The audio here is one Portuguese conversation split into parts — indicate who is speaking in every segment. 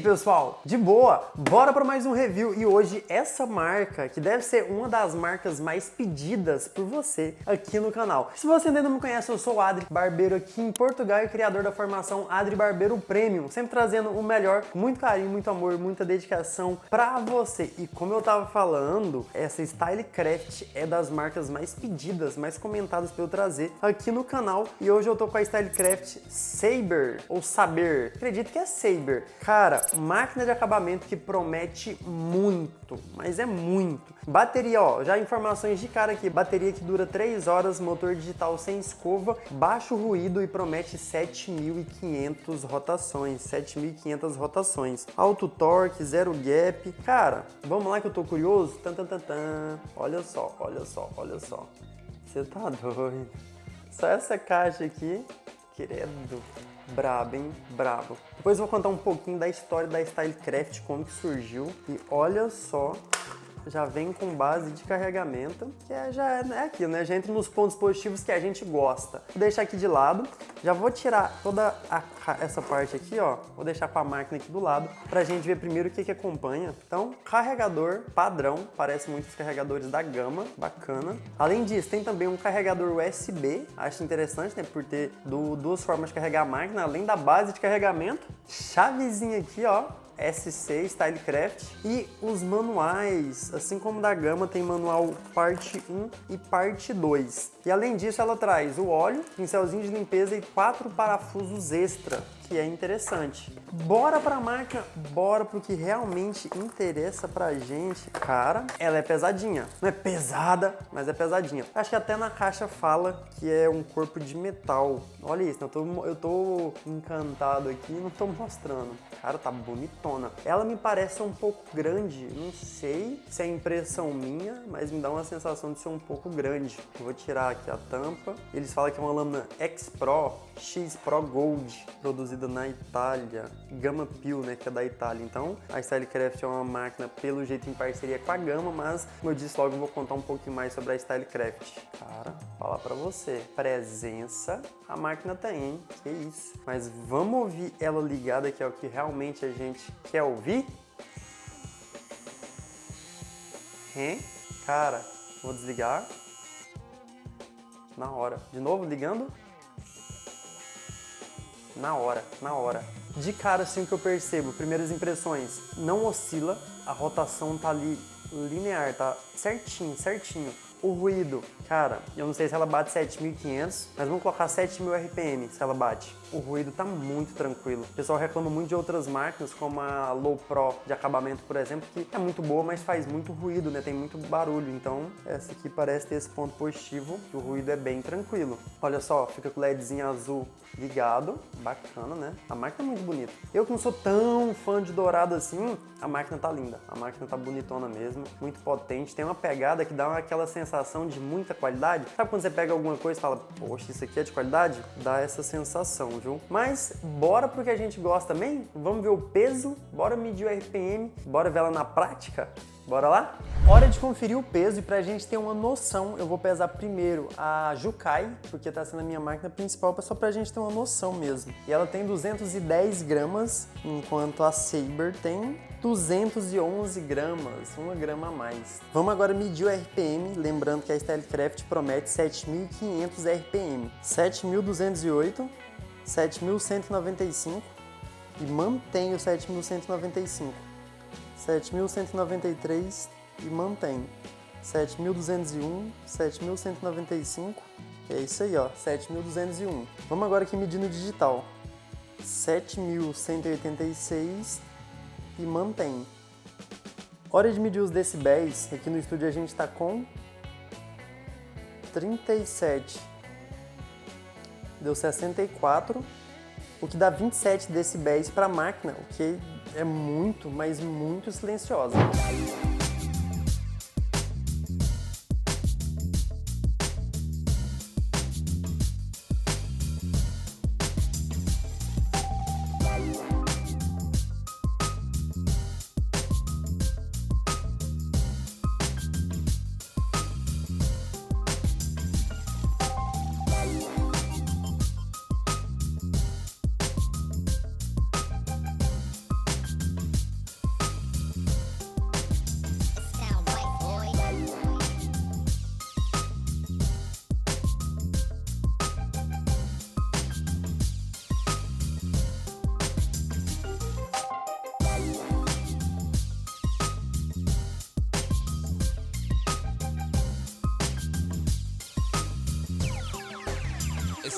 Speaker 1: pessoal, de boa? Bora para mais um review e hoje essa marca, que deve ser uma das marcas mais pedidas por você aqui no canal. Se você ainda não me conhece, eu sou o Adri, barbeiro aqui em Portugal e criador da formação Adri Barbeiro Premium, sempre trazendo o melhor, com muito carinho, muito amor, muita dedicação pra você. E como eu tava falando, essa Stylecraft é das marcas mais pedidas, mais comentadas pra eu trazer aqui no canal. E hoje eu tô com a Stylecraft Saber, ou Saber, acredito que é Saber. Cara, máquina de acabamento que promete muito, mas é muito. Bateria, ó, já informações de cara aqui, bateria que dura 3 horas, motor digital sem escova, baixo ruído e promete 7.500 rotações, 7.500 rotações. Alto torque, zero gap. Cara, vamos lá que eu tô curioso? Tan, tan, tan, tan. Olha só, olha só, olha só. Você tá doido? Só essa caixa aqui, credo. Brabo, hein? Brabo. Depois eu vou contar um pouquinho da história da Stylecraft, como que surgiu. E olha só, já vem com base de carregamento, que já é aquilo, né? Já entra nos pontos positivos que a gente gosta. Vou deixar aqui de lado. Já vou tirar toda essa parte aqui, ó. Vou deixar com a máquina aqui do lado, pra gente ver primeiro o que acompanha. Então, carregador padrão, parece muito os carregadores da gama, bacana. Além disso, tem também um carregador USB, acho interessante, né? Por ter duas formas de carregar a máquina, além da base de carregamento. Chavezinha aqui, ó. SC Stylecraft e os manuais, assim como da gama, tem manual parte 1 e parte 2. E além disso, ela traz o óleo, pincelzinho de limpeza e 4 parafusos extra, que é interessante. Bora pra máquina, bora pro que realmente interessa pra gente. Cara, ela é pesadinha. Não é pesada, mas é pesadinha. Acho que até na caixa fala que é um corpo de metal. Olha isso, eu tô encantado aqui e não tô mostrando. Cara, tá bonitona. Ela me parece um pouco grande, não sei se é impressão minha, mas me dá uma sensação de ser um pouco grande. Eu vou tirar aqui a tampa. Eles falam que é uma lâmina X-Pro, X-Pro Gold, produzida na Itália. Gama Pio, né, que é da Itália. Então, a Stylecraft é uma máquina, pelo jeito, em parceria com a Gama, mas, como eu disse logo, eu vou contar um pouquinho mais sobre a Stylecraft. Cara, falar pra você, presença a máquina tem, hein? Que isso. Mas vamos ouvir ela ligada, que é o que realmente a gente quer ouvir? Cara, vou desligar. Na hora. De novo, ligando? Na hora, na hora. De cara, assim, o que eu percebo, primeiras impressões, não oscila, a rotação tá ali linear, tá certinho, certinho. O ruído, cara, eu não sei se ela bate 7.500, mas vamos colocar 7.000 RPM se ela bate. O ruído tá muito tranquilo. O pessoal reclama muito de outras máquinas, como a Low Pro de acabamento, por exemplo, que é muito boa, mas faz muito ruído, né? Tem muito barulho. Então, essa aqui parece ter esse ponto positivo, que o ruído é bem tranquilo. Olha só, fica com o LEDzinho azul ligado. Bacana, né? A máquina é muito bonita. Eu que não sou tão fã de dourado assim, a máquina tá linda. A máquina tá bonitona mesmo, muito potente. Tem uma pegada que dá aquela sensação de muita qualidade. Sabe quando você pega alguma coisa e fala, poxa, isso aqui é de qualidade? Dá essa sensação, viu? Mas bora pro que a gente gosta também? Vamos ver o peso, bora medir o RPM, bora ver ela na prática? Bora lá? Hora de conferir o peso e pra gente ter uma noção, eu vou pesar primeiro a Jukai, porque tá sendo a minha máquina principal, só pra gente ter uma noção mesmo. E ela tem 210 gramas, enquanto a Saber tem 211 gramas, 1 grama a mais. Vamos agora medir o RPM, lembrando que a Stylecraft promete 7.500 RPM. 7.208, 7.195 e mantém o 7.195. 7.193 e mantém. 7.201, 7.195, é isso aí, ó, 7.201. Vamos agora aqui medir no digital. 7.186 e mantém. Hora de medir os decibéis, aqui no estúdio a gente tá com 37. Deu 64, o que dá 27 decibéis para a máquina, o que é muito, mas muito silenciosa.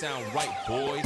Speaker 2: sound right, boys.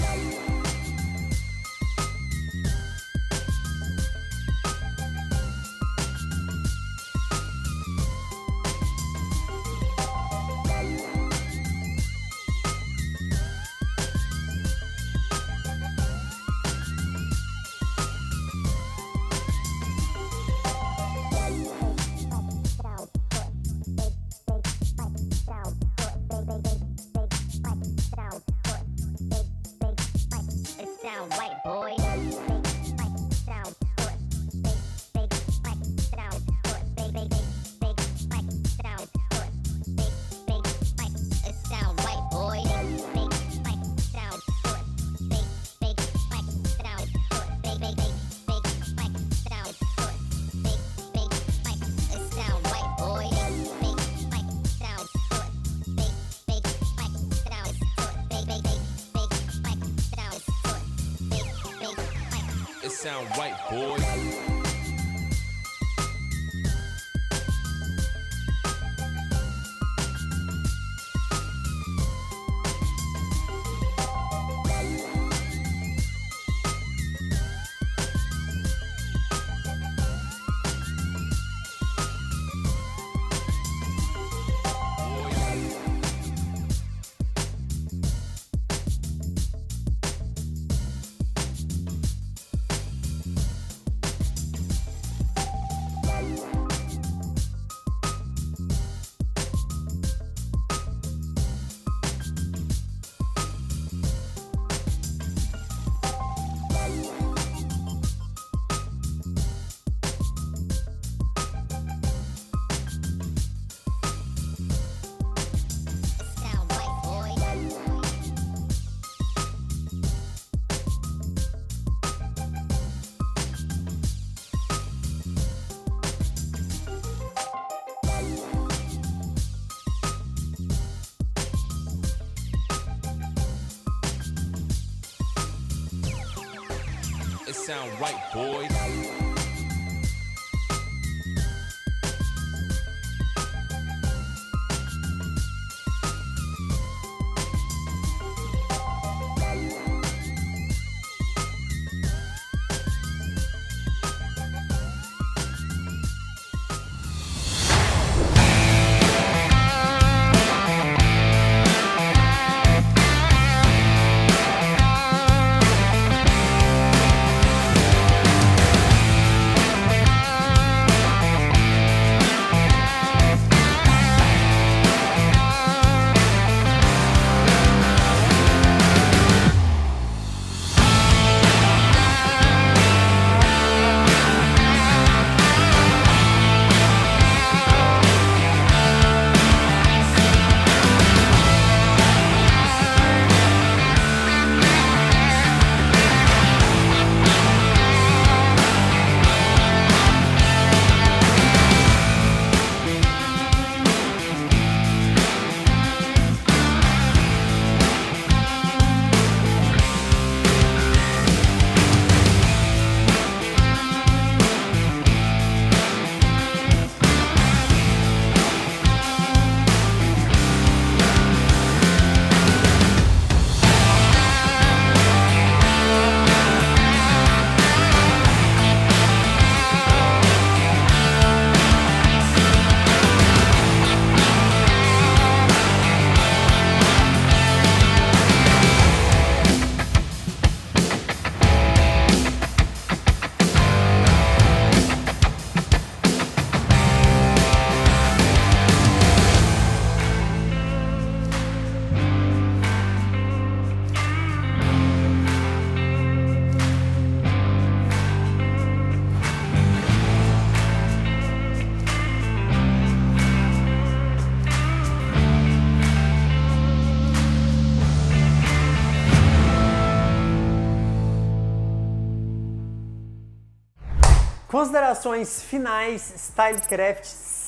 Speaker 2: It sound right, boys. It sound right, boys.
Speaker 1: Considerações finais, Stylecraft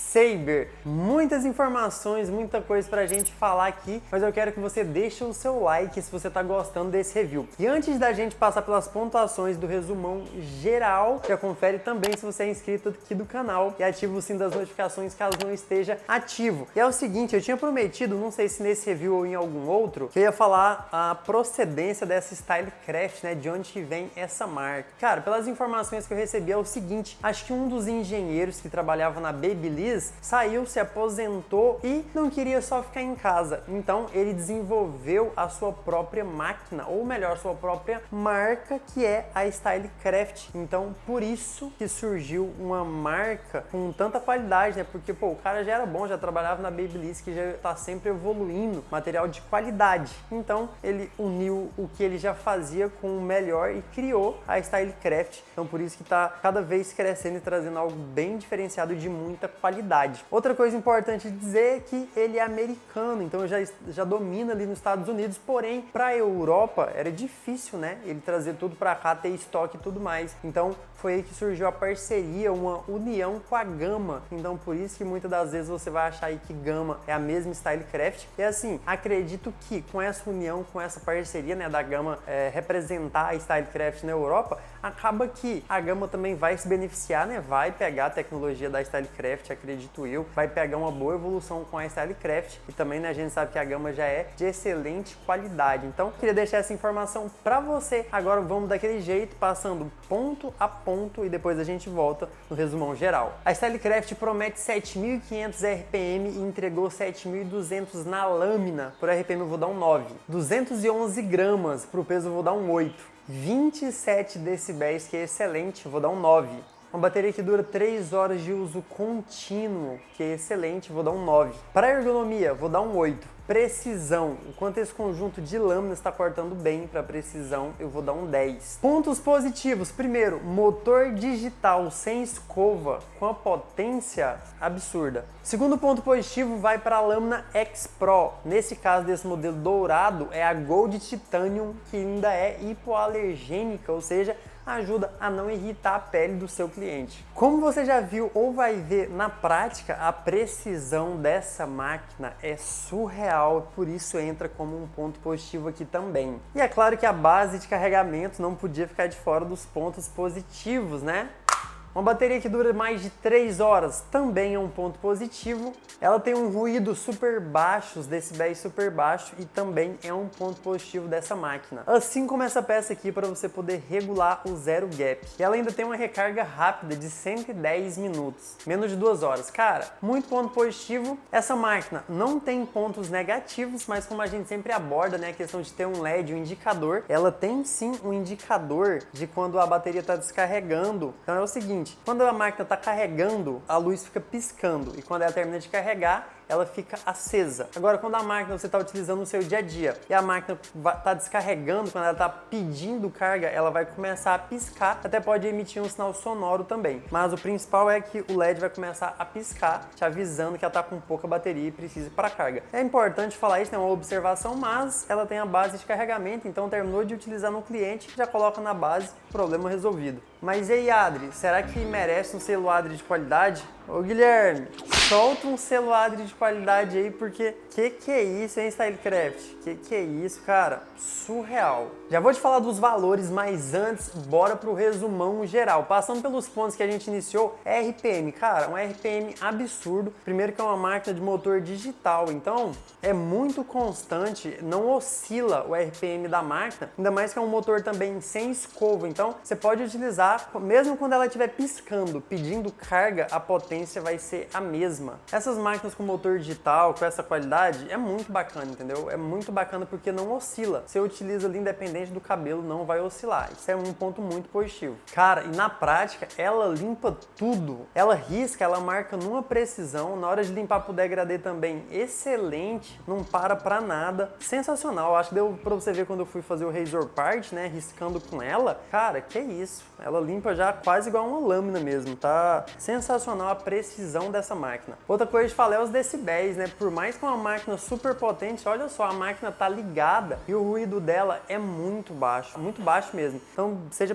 Speaker 1: Saber. Muitas informações, muita coisa pra gente falar aqui, mas eu quero que você deixe o seu like se você tá gostando desse review. E antes da gente passar pelas pontuações do resumão geral, já confere também se você é inscrito aqui do canal e ativa o sininho das notificações caso não esteja ativo. E é o seguinte, eu tinha prometido, não sei se nesse review ou em algum outro, que eu ia falar a procedência dessa Stylecraft, né, de onde vem essa marca. Cara, pelas informações que eu recebi é o seguinte, acho que um dos engenheiros que trabalhava na Babyliss saiu, se aposentou e não queria só ficar em casa. Então ele desenvolveu a sua própria máquina, ou melhor, sua própria marca, que é a Stylecraft. Então por isso que surgiu uma marca com tanta qualidade, né? Porque pô, o cara já era bom, já trabalhava na Babyliss, que já tá sempre evoluindo, material de qualidade. Então ele uniu o que ele já fazia com o melhor e criou a Stylecraft. Então por isso que tá cada vez crescendo e trazendo algo bem diferenciado de muita qualidade. Outra coisa importante de dizer é que ele é americano, então já domina ali nos Estados Unidos, porém para a Europa era difícil, né? Ele trazer tudo para cá, ter estoque e tudo mais. Então foi aí que surgiu a parceria, uma união com a Gamma. Então por isso que muitas das vezes você vai achar aí que Gamma é a mesma Stylecraft. E assim, acredito que com essa união, com essa parceria, né, da Gamma representar a Stylecraft na Europa, acaba que a Gamma também vai se beneficiar, né? Vai pegar a tecnologia da Stylecraft, acredito eu, vai pegar uma boa evolução com a Stylecraft e também, né, a gente sabe que a Gamma já é de excelente qualidade. Então, queria deixar essa informação para você. Agora vamos daquele jeito, passando ponto a ponto e depois a gente volta no resumão geral. A Stylecraft promete 7.500 RPM e entregou 7.200 na lâmina. Por RPM eu vou dar um 9. 211 gramas, pro peso eu vou dar um 8. 27 decibéis, que é excelente, vou dar um 9. Uma bateria que dura 3 horas de uso contínuo, que é excelente, vou dar um 9. Para ergonomia, vou dar um 8. Precisão, enquanto esse conjunto de lâminas está cortando bem para precisão, eu vou dar um 10. Pontos positivos, primeiro, motor digital sem escova, com a potência absurda. Segundo ponto positivo vai para a lâmina X Pro, nesse caso desse modelo dourado é a Gold Titanium, que ainda é hipoalergênica, ou seja, ajuda a não irritar a pele do seu cliente. Como você já viu ou vai ver na prática, a precisão dessa máquina é surreal, por isso entra como um ponto positivo aqui também. E é claro que a base de carregamento não podia ficar de fora dos pontos positivos, né? Uma bateria que dura mais de 3 horas também é um ponto positivo. Ela tem um ruído super baixo, os decibéis super baixos, e também é um ponto positivo dessa máquina. Assim como essa peça aqui para você poder regular o zero gap. E ela ainda tem uma recarga rápida de 110 minutos, menos de 2 horas. Cara, muito ponto positivo. Essa máquina não tem pontos negativos, mas como a gente sempre aborda, né, a questão de ter um LED, um indicador, ela tem sim um indicador de quando a bateria está descarregando. Então é o seguinte, quando a máquina está carregando, a luz fica piscando e quando ela termina de carregar, ela fica acesa. Agora, quando a máquina você está utilizando no seu dia a dia e a máquina está descarregando, quando ela está pedindo carga, ela vai começar a piscar, até pode emitir um sinal sonoro também. Mas o principal é que o LED vai começar a piscar, te avisando que ela está com pouca bateria e precisa ir para carga. É importante falar isso, é uma observação, mas ela tem a base de carregamento, então terminou de utilizar no cliente, já coloca na base, problema resolvido. Mas e aí, Adri, será que merece um selo Adri de qualidade? Ô Guilherme, solta um selo Adri de qualidade aí, porque que é isso, hein, Stylecraft? Que é isso, cara? Surreal. Já vou te falar dos valores, mas antes, bora pro resumão geral. Passando pelos pontos que a gente iniciou, RPM, cara, um RPM absurdo. Primeiro que é uma máquina de motor digital, então é muito constante, não oscila o RPM da máquina, ainda mais que é um motor também sem escova, então você pode utilizar, mesmo quando ela estiver piscando, pedindo carga, a potência vai ser a mesma. Essas máquinas com motor digital, com essa qualidade, é muito bacana, entendeu? É muito bacana porque não oscila. Você utiliza ali independente do cabelo, não vai oscilar. Isso é um ponto muito positivo. Cara, e na prática, ela limpa tudo. Ela risca, ela marca numa precisão. Na hora de limpar pro degradê também, excelente. Não para pra nada. Sensacional. Acho que deu pra você ver quando eu fui fazer o Razor Part, né? Riscando com ela. Cara, que isso. Ela limpa já quase igual uma lâmina mesmo. Tá sensacional a precisão dessa máquina. Outra coisa de falar é os decibéis. decibéis, né? Por mais que uma máquina super potente, olha só, a máquina tá ligada e o ruído dela é muito baixo mesmo. Então, seja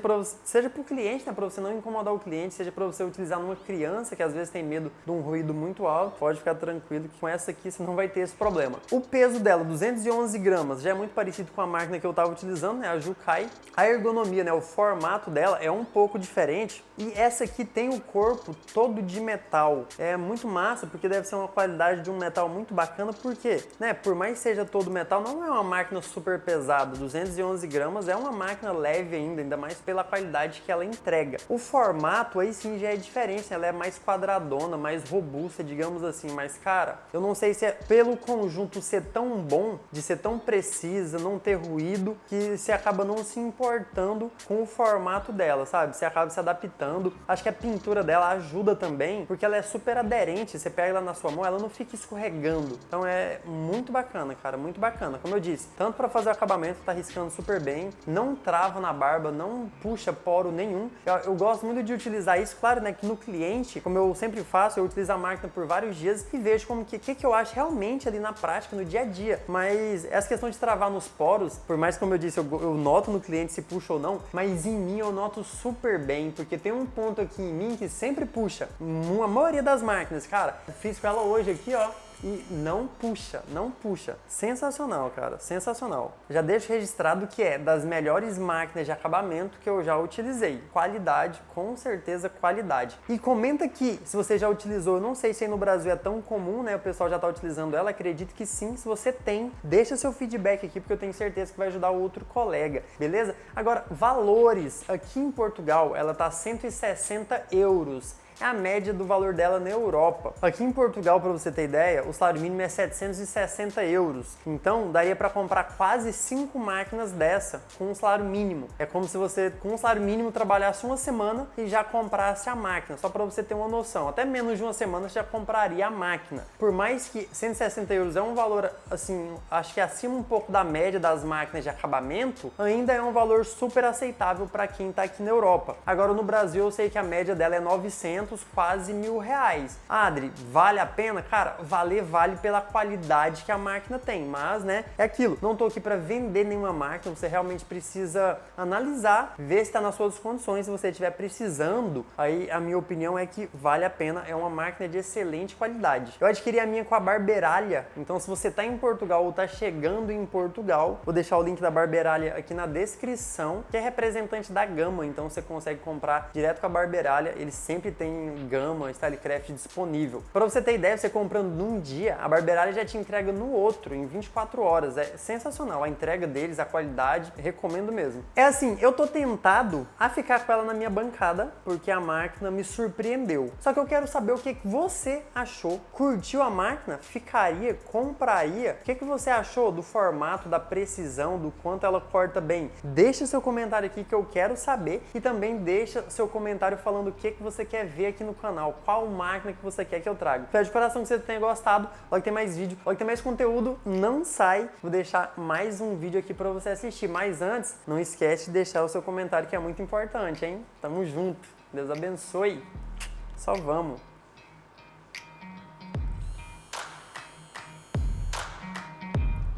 Speaker 1: pro cliente, né? Para você não incomodar o cliente, seja para você utilizar numa criança que às vezes tem medo de um ruído muito alto, pode ficar tranquilo que com essa aqui você não vai ter esse problema. O peso dela, 211 gramas, já é muito parecido com a máquina que eu tava utilizando, né? A Jukai. A ergonomia, né? O formato dela é um pouco diferente e essa aqui tem o corpo todo de metal. É muito massa porque deve ser uma qualidade de um metal muito bacana, porque, né? Por mais que seja todo metal, não é uma máquina super pesada. 211 gramas é uma máquina leve ainda mais pela qualidade que ela entrega. O formato aí sim já é diferente, ela é mais quadradona, mais robusta, digamos assim, mas cara, eu não sei se é pelo conjunto ser tão bom, de ser tão precisa, não ter ruído, que você acaba não se importando com o formato dela, sabe? Você acaba se adaptando. Acho que a pintura dela ajuda também, porque ela é super aderente, você pega ela na sua mão, ela não fica escorregando. Então é muito bacana, cara, muito bacana. Como eu disse, tanto para fazer o acabamento, tá riscando super bem, não trava na barba, não puxa poro nenhum. Eu gosto muito de utilizar isso, claro, né, que no cliente, como eu sempre faço, eu utilizo a máquina por vários dias e vejo como que eu acho realmente ali na prática, no dia a dia. Mas essa questão de travar nos poros, por mais como eu disse, eu noto no cliente se puxa ou não, mas em mim eu noto super bem, porque tem um ponto aqui em mim que sempre puxa. A maioria das máquinas, cara, eu fiz com ela hoje aqui, ó. E não puxa, não puxa. Sensacional, cara, sensacional. Já deixo registrado que é das melhores máquinas de acabamento que eu já utilizei. Qualidade, com certeza qualidade. E comenta aqui se você já utilizou, eu não sei se aí no Brasil é tão comum, né? O pessoal já tá utilizando ela, acredito que sim. Se você tem, deixa seu feedback aqui, porque eu tenho certeza que vai ajudar o outro colega, beleza? Agora, valores. Aqui em Portugal, ela tá 160 euros. É a média do valor dela na Europa. Aqui em Portugal, para você ter ideia, o salário mínimo é 760 euros. Então, daria para comprar quase 5 máquinas dessa com um salário mínimo. É como se você, com um salário mínimo, trabalhasse uma semana e já comprasse a máquina. Só para você ter uma noção. Até menos de uma semana você já compraria a máquina. Por mais que 160 euros é um valor, assim, acho que acima um pouco da média das máquinas de acabamento, ainda é um valor super aceitável para quem está aqui na Europa. Agora, no Brasil, eu sei que a média dela é 900, quase R$1.000. Adri, vale a pena? Cara, vale pela qualidade que a máquina tem, mas, né, é aquilo. Não tô aqui para vender nenhuma máquina, você realmente precisa analisar, ver se está nas suas condições. Se você estiver precisando, aí a minha opinião é que vale a pena, é uma máquina de excelente qualidade. Eu adquiri a minha com a Barberalha, então se você tá em Portugal ou tá chegando em Portugal, vou deixar o link da Barberalha aqui na descrição, que é representante da Gama, então você consegue comprar direto com a Barberalha, eles sempre têm Gama, Stylecraft disponível. Para você ter ideia, você comprando num dia, a Barberalha já te entrega no outro, em 24 horas. É sensacional a entrega deles, a qualidade, recomendo mesmo. É assim, eu tô tentado a ficar com ela na minha bancada, porque a máquina me surpreendeu. Só que eu quero saber o que você achou. Curtiu a máquina? Ficaria? Compraria? O que você achou do formato, da precisão, do quanto ela corta bem? Deixa seu comentário aqui que eu quero saber e também deixa seu comentário falando o que você quer ver aqui no canal, qual máquina que você quer que eu traga. Espero de coração que você tenha gostado, logo tem mais vídeo, logo tem mais conteúdo, não sai, vou deixar mais um vídeo aqui para você assistir, mas antes, não esquece de deixar o seu comentário que é muito importante, hein? Tamo junto, Deus abençoe, só vamos!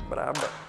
Speaker 1: Braba!